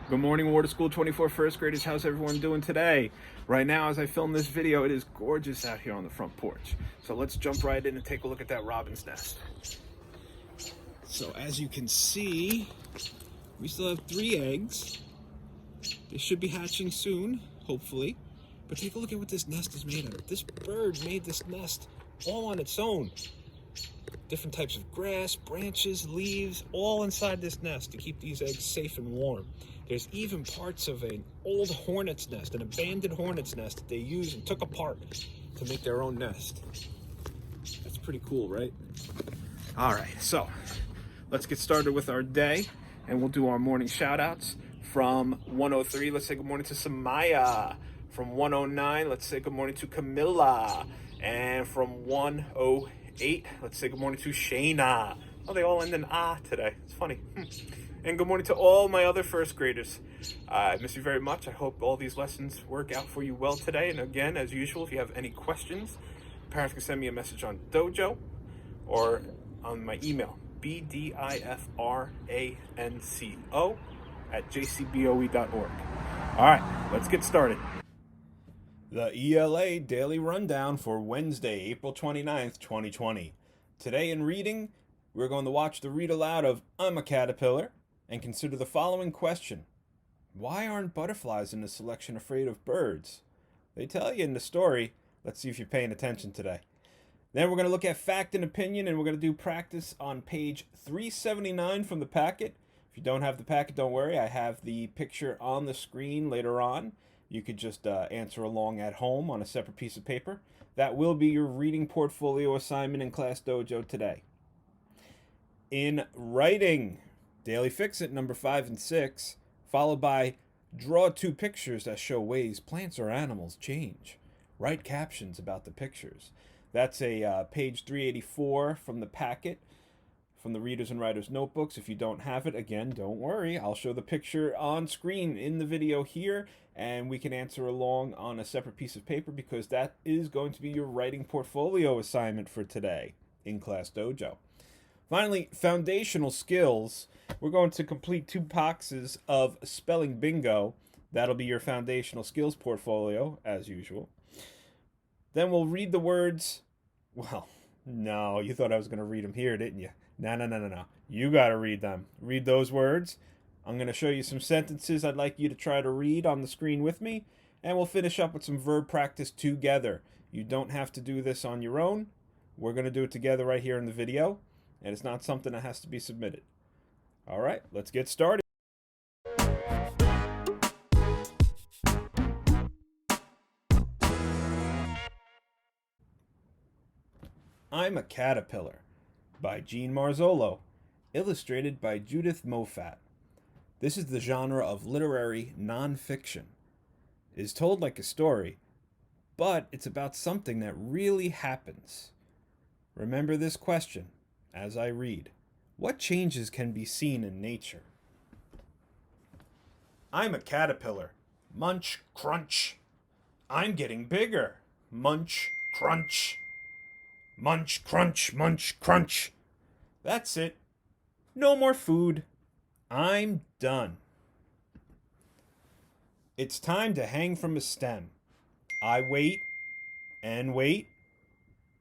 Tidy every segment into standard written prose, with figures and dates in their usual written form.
Good morning, Water School 24 first graders. How's everyone doing today? Right now, as I film this video, it is gorgeous out here on the front porch. So let's jump right in and take a look at that robin's nest. So as you can see, we still have 3 eggs. They should be hatching soon, hopefully. But take a look at what this nest is made of. This bird made this nest all on its own. Different types of grass, branches, leaves, all inside this nest to keep these eggs safe and warm. There's even parts of an old hornet's nest, an abandoned hornet's nest that they used and took apart to make their own nest. That's pretty cool, right? All right, so let's get started with our day, and we'll do our morning shout-outs. From 103, let's say good morning to Samaya. From 109, let's say good morning to Camilla. And from 108, let's say good morning to Shayna. Oh, they all end in ah today. It's funny. And good morning to all my other first graders. I miss you very much. I hope all these lessons work out for you well today. And again, as usual, if you have any questions, parents can send me a message on Dojo or on my email, bdifranco@jcboe.org. All right, let's get started. The ELA Daily Rundown for Wednesday, April 29th, 2020. Today in reading, we're going to watch the read aloud of I'm a Caterpillar and consider the following question. Why aren't butterflies in the selection afraid of birds? They tell you in the story. Let's see if you're paying attention today. Then we're going to look at fact and opinion, and we're going to do practice on page 379 from the packet. If you don't have the packet, don't worry. I have the picture on the screen later on. You could just answer along at home on a separate piece of paper. That will be your reading portfolio assignment in Class Dojo today. In writing, Daily Fix-It number 5 and 6, followed by draw 2 pictures that show ways plants or animals change. Write captions about the pictures. That's a page 384 from the packet, from the Readers and Writers Notebooks. If you don't have it, again, don't worry. I'll show the picture on screen in the video here, and we can answer along on a separate piece of paper because that is going to be your writing portfolio assignment for today in Class Dojo. Finally, foundational skills. We're going to complete 2 boxes of spelling bingo. That'll be your foundational skills portfolio, as usual. Then we'll read the words. Well, no, you thought I was going to read them here, didn't you? No. You got to read them. Read those words. I'm going to show you some sentences I'd like you to try to read on the screen with me, and we'll finish up with some verb practice together. You don't have to do this on your own. We're going to do it together right here in the video, and it's not something that has to be submitted. All right, let's get started. I'm a Caterpillar by Jean Marzolo, illustrated by Judith Moffat. This is the genre of literary nonfiction. It is told like a story, but it's about something that really happens. Remember this question as I read. What changes can be seen in nature? I'm a caterpillar. Munch, crunch. I'm getting bigger. Munch, crunch. Munch, crunch, munch, crunch. That's it. No more food. I'm done. It's time to hang from a stem. I wait and wait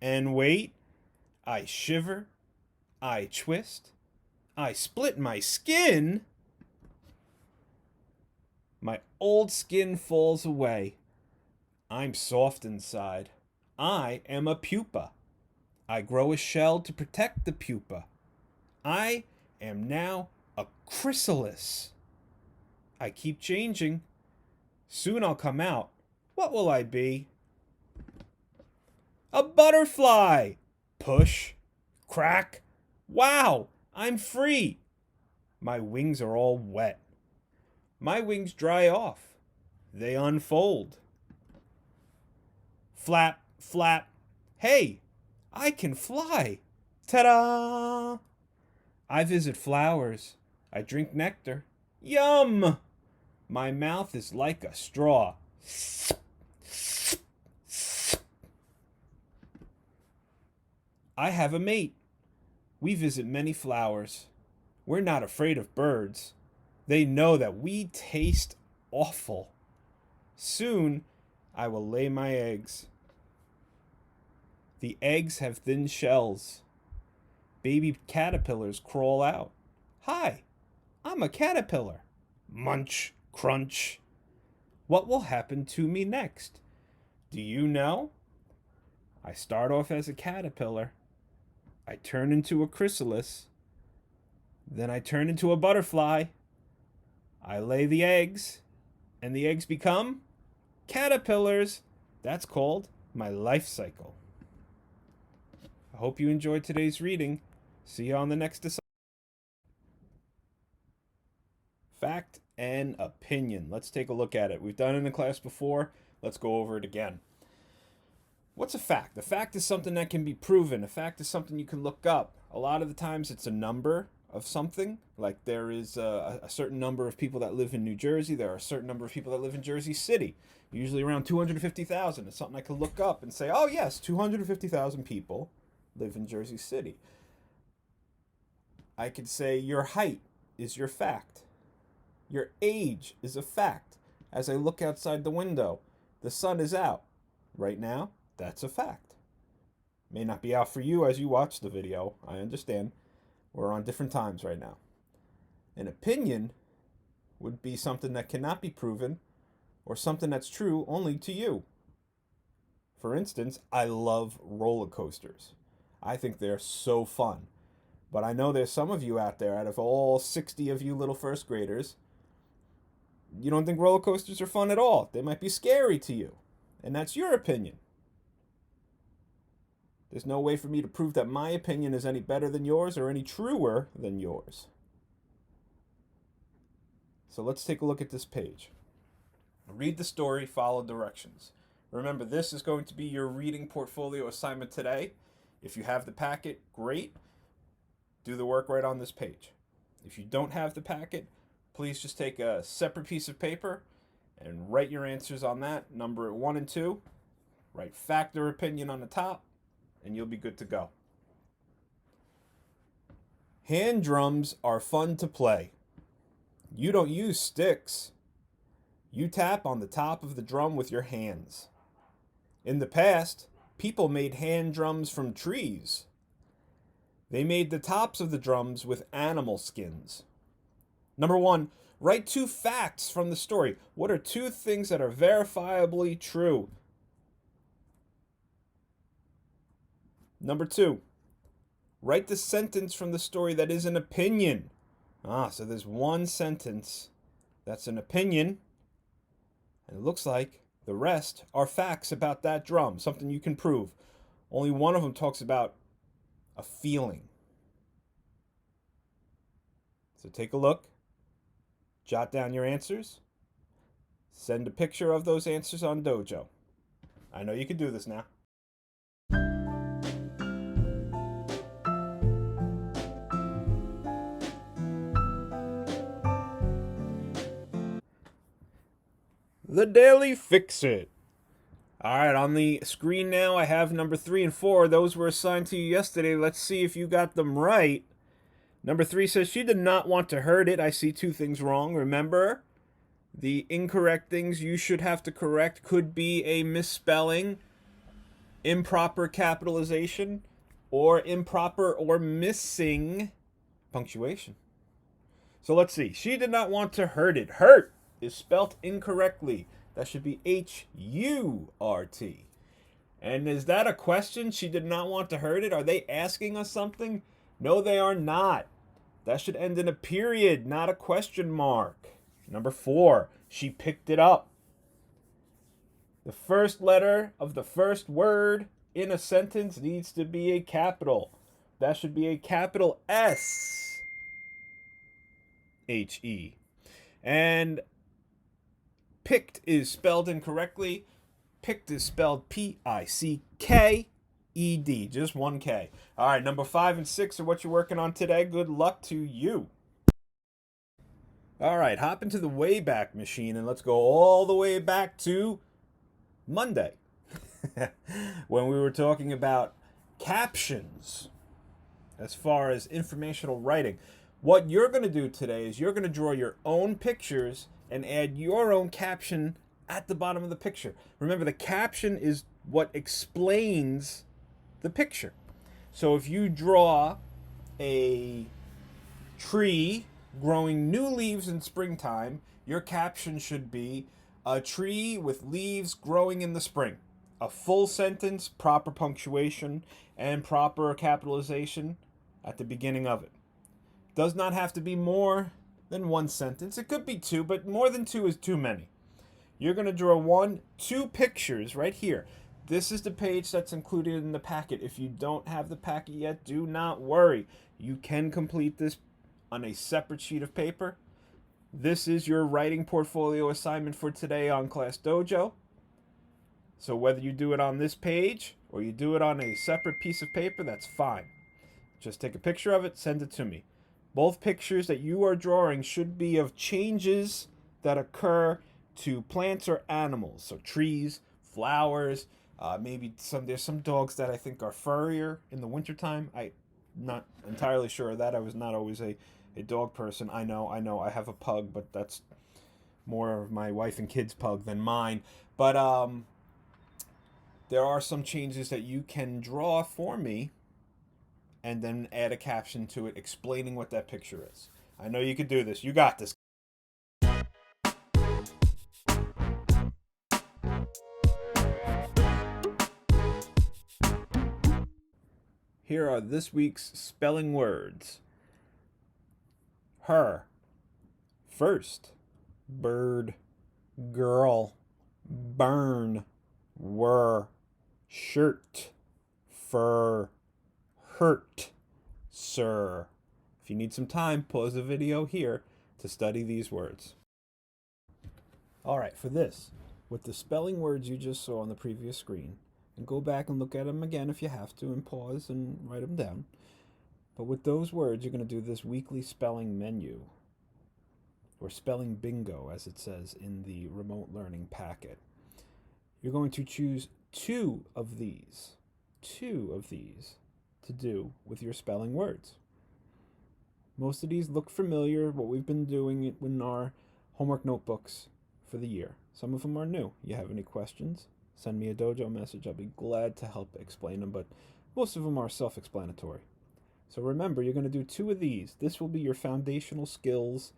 and wait. I shiver. I twist. I split my skin. My old skin falls away. I'm soft inside. I am a pupa. I grow a shell to protect the pupa. I am now a chrysalis. I keep changing. Soon I'll come out. What will I be? A butterfly. Push. Crack. Wow, I'm free. My wings are all wet. My wings dry off. They unfold. Flap, flap. Hey, I can fly. Ta-da! I visit flowers. I drink nectar. Yum! My mouth is like a straw. I have a mate. We visit many flowers. We're not afraid of birds. They know that we taste awful. Soon I will lay my eggs. The eggs have thin shells. Baby caterpillars crawl out. Hi, I'm a caterpillar. Munch, crunch. What will happen to me next? Do you know? I start off as a caterpillar. I turn into a chrysalis. Then I turn into a butterfly. I lay the eggs, and the eggs become caterpillars. That's called my life cycle. I hope you enjoyed today's reading. See you on the next assignment. Fact and opinion. Let's take a look at it. We've done it in class before. Let's go over it again. What's a fact? A fact is something that can be proven. A fact is something you can look up. A lot of the times it's a number of something. Like there is a certain number of people that live in New Jersey. There are a certain number of people that live in Jersey City. Usually around 250,000. It's something I can look up and say, oh yes, 250,000 people live in Jersey City. I could say your height is your fact. Your age is a fact. As I look outside the window, the sun is out. Right now, that's a fact. May not be out for you as you watch the video. I understand. We're on different times right now. An opinion would be something that cannot be proven or something that's true only to you. For instance, I love roller coasters. I think they're so fun. But I know there's some of you out there, out of all 60 of you little first graders, you don't think roller coasters are fun at all. They might be scary to you. And that's your opinion. There's no way for me to prove that my opinion is any better than yours or any truer than yours. So let's take a look at this page. Read the story, follow directions. Remember, this is going to be your reading portfolio assignment today. If you have the packet, great. Do the work right on this page. If you don't have the packet, please just take a separate piece of paper and write your answers on that. Number it 1 and 2. Write fact or opinion on the top, and you'll be good to go. Hand drums are fun to play. You don't use sticks. You tap on the top of the drum with your hands. In the past, people made hand drums from trees. They made the tops of the drums with animal skins. Number 1, write 2 facts from the story. What are 2 things that are verifiably true? Number 2, write the sentence from the story that is an opinion. So there's one sentence that's an opinion, and it looks like the rest are facts about that drum, something you can prove. Only one of them talks about a feeling. So take a look, jot down your answers, send a picture of those answers on Dojo. I know you can do this now. The Daily Fix-It. All right, on the screen now, I have number 3 and 4. Those were assigned to you yesterday. Let's see if you got them right. Number 3 says, she did not want to hurt it. I see 2 things wrong. Remember, the incorrect things you should have to correct could be a misspelling, improper capitalization, or improper or missing punctuation. So let's see. She did not want to hurt it. Hurt is spelt incorrectly. That should be H-U-R-T. And is that a question? She did not want to hurt it? Are they asking us something? No, they are not. That should end in a period, not a question mark. Number 4, she picked it up. The first letter of the first word in a sentence needs to be a capital. That should be a capital S-H-E. And picked is spelled incorrectly. Picked is spelled P-I-C-K-E-D. Just 1 K. All right, number 5 and 6 are what you're working on today. Good luck to you. All right, hop into the Wayback Machine and let's go all the way back to Monday when we were talking about captions as far as informational writing. What you're going to do today is you're going to draw your own pictures and add your own caption at the bottom of the picture. Remember, the caption is what explains the picture. So if you draw a tree growing new leaves in springtime, your caption should be a tree with leaves growing in the spring. A full sentence, proper punctuation, and proper capitalization at the beginning of it. Does not have to be more than one sentence. It could be two, but more than two is too many. You're going to draw two pictures right here. This is the page that's included in the packet. If you don't have the packet yet, do not worry. You can complete this on a separate sheet of paper. This is your writing portfolio assignment for today on Class Dojo. So whether you do it on this page or you do it on a separate piece of paper, that's fine. Just take a picture of it, send it to me. Both pictures that you are drawing should be of changes that occur to plants or animals. So trees, flowers, maybe there's some dogs that I think are furrier in the wintertime. I'm not entirely sure of that. I was not always a dog person. I know, I have a pug, but that's more of my wife and kids' pug than mine. But there are some changes that you can draw for me and then add a caption to it explaining what that picture is. I know you can do this. You got this. Here are this week's spelling words. Her. First. Bird. Girl. Burn. Were. Shirt. Fur. Hurt. Sir. If you need some time, pause the video here to study these words. All right, for this, with the spelling words you just saw on the previous screen, and go back and look at them again if you have to, and pause and write them down. But with those words, you're going to do this weekly spelling menu, or spelling bingo, as it says in the remote learning packet. You're going to choose two of these to do with your spelling words. Most of these look familiar, what we've been doing in our homework notebooks for the year. Some of them are new. You have any questions? Send me a dojo message. I'll be glad to help explain them, but most of them are self-explanatory. So remember, you're going to do two of these. This will be your foundational skills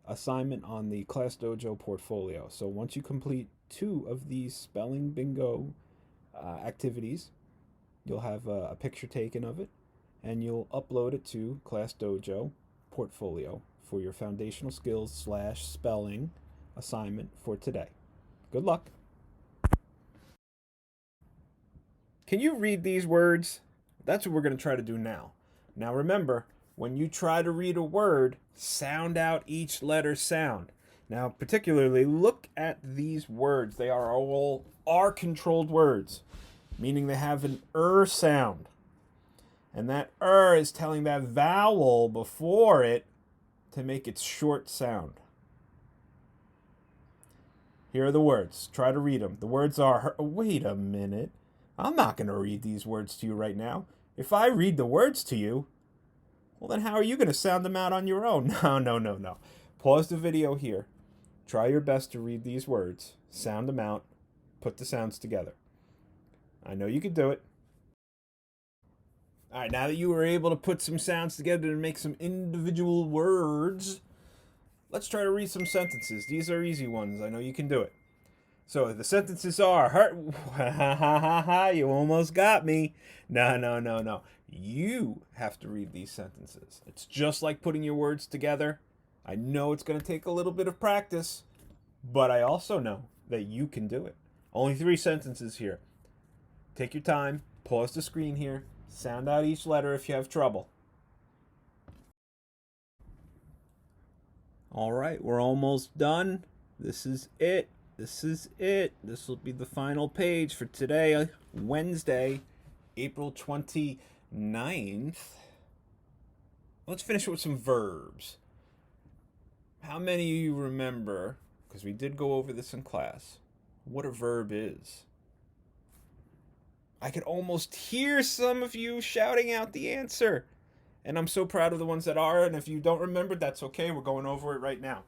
assignment on the Class Dojo portfolio. So once you complete two of these spelling bingo activities, you'll have a picture taken of it, and you'll upload it to Class Dojo portfolio for your foundational skills / spelling assignment for today. Good luck. Can you read these words? That's what we're going to try to do now. Now remember, when you try to read a word, sound out each letter sound. Now particularly, look at these words. They are all R-controlled words, meaning they have an sound. And that is telling that vowel before it to make its short sound. Here are the words. Try to read them. The words are, wait a minute. I'm not going to read these words to you right now. If I read the words to you, well, then how are you going to sound them out on your own? No. Pause the video here. Try your best to read these words, sound them out, put the sounds together. I know you can do it. All right, now that you were able to put some sounds together to make some individual words, let's try to read some sentences. These are easy ones. I know you can do it. So the sentences are, you almost got me. No. You have to read these sentences. It's just like putting your words together. I know it's going to take a little bit of practice, but I also know that you can do it. Only 3 sentences here. Take your time, pause the screen here, sound out each letter if you have trouble. All right, we're almost done. This is it. This will be the final page for today, Wednesday, April 29th. Let's finish with some verbs. How many of you remember, because we did go over this in class, what a verb is? I could almost hear some of you shouting out the answer. And I'm so proud of the ones that are, and if you don't remember, that's okay. We're going over it right now.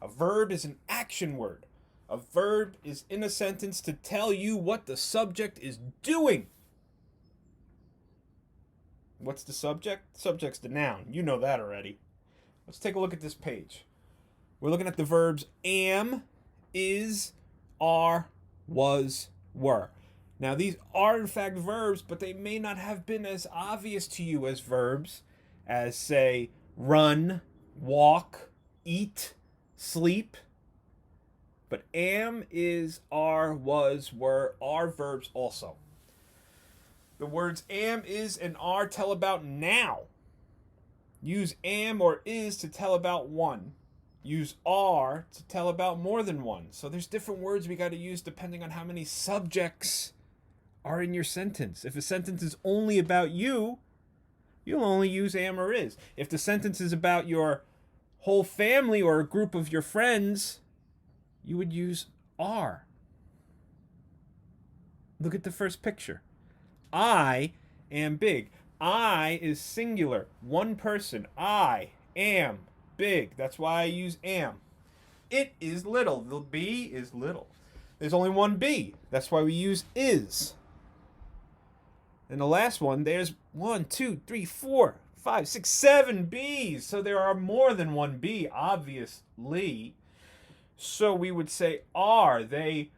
A verb is an action word. A verb is in a sentence to tell you what the subject is doing. What's the subject? Subject's the noun. You know that already. Let's take a look at this page. We're looking at the verbs am, is, are, was, were. Now, these are in fact verbs, but they may not have been as obvious to you as verbs as, say, run, walk, eat, sleep. But am, is, are, was, were are verbs also. The words am, is, and are tell about now. Use am or is to tell about one. Use are to tell about more than one. So there's different words we got to use depending on how many subjects are in your sentence. If a sentence is only about you, you'll only use am or is. If the sentence is about your whole family or a group of your friends, you would use are. Look at the first picture. I am big. I is singular. One person. I am big. That's why I use am. It is little. The B is little. There's only one B. That's why we use is. And the last one, there's 1, 2, 3, 4, 5, 6, 7 B's. So there are more than one B, obviously. So we would say are. They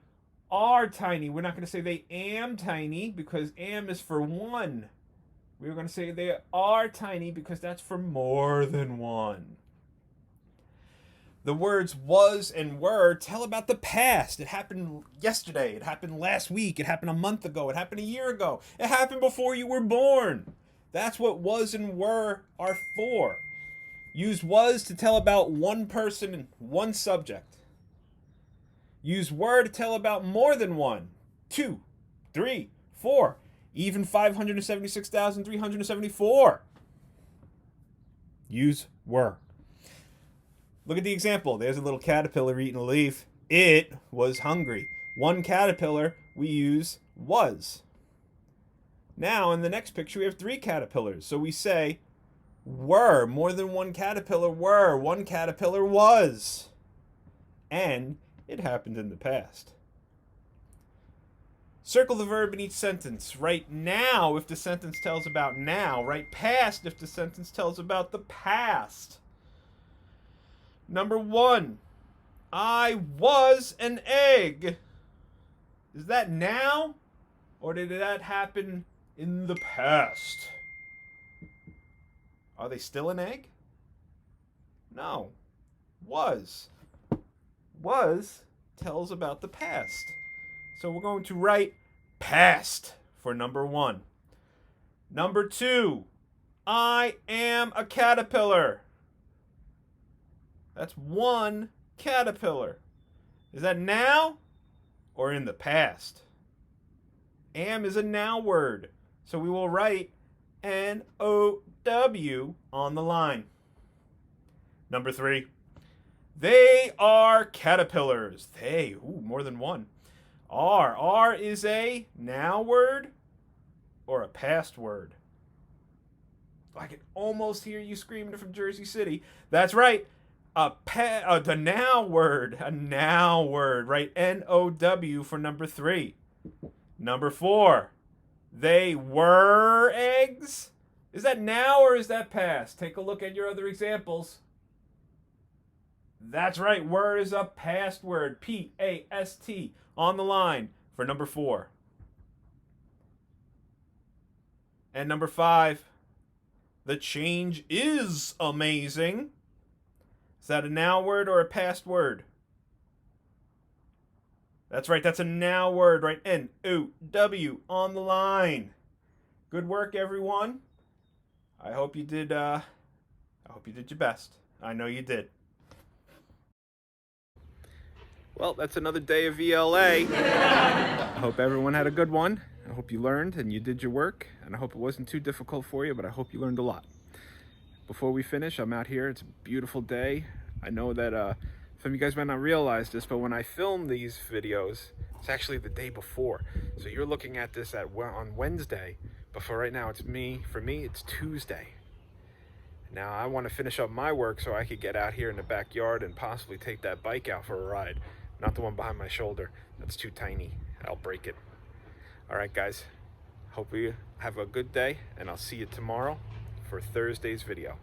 are tiny. We're not going to say they am tiny because am is for one. We're going to say they are tiny because that's for more than one. The words was and were tell about the past. It happened yesterday. It happened last week. It happened a month ago. It happened a year ago. It happened before you were born. That's what was and were are for. Use was to tell about one person and one subject. Use were to tell about more than one, 2, 3, 4, even 576,374. Use were. Look at the example. There's a little caterpillar eating a leaf. It was hungry. One caterpillar, we use was. Now, in the next picture, we have 3 caterpillars. So we say were. More than one caterpillar were. One caterpillar was. And it happened in the past. Circle the verb in each sentence. Write now if the sentence tells about now. Write past if the sentence tells about the past. Number 1, I was an egg. Is that now? Or did that happen in the past? Are they still an egg? No. Was. Was tells about the past. So we're going to write past for number 1. Number 2, I am a caterpillar. That's one caterpillar. Is that now or in the past? Am is a now word. So we will write N-O-W on the line. Number 3. They are caterpillars. They, more than one. Are. Are is a now word or a past word? I can almost hear you screaming from Jersey City. That's right. The now word. A now word. Right? N-O-W for number 3. Number 4. They were eggs. Is that now or is that past? Take a look at your other examples. That's right. Were is a past word. P-A-S-T on the line for number 4. And number 5. The change is amazing. Is that a now word or a past word? That's right. That's a now word, right? N-O-W on the line. Good work, everyone. I hope you did your best. I know you did. Well, that's another day of ELA. I hope everyone had a good one. I hope you learned and you did your work. And I hope it wasn't too difficult for you, but I hope you learned a lot. Before we finish, I'm out here. It's a beautiful day. I know that some of you guys might not realize this, but when I film these videos, it's actually the day before. So you're looking at this on Wednesday, but for right now, for me, it's Tuesday. Now I want to finish up my work so I could get out here in the backyard and possibly take that bike out for a ride. Not the one behind my shoulder. That's too tiny. I'll break it. All right, guys. Hope you have a good day, and I'll see you tomorrow for Thursday's video.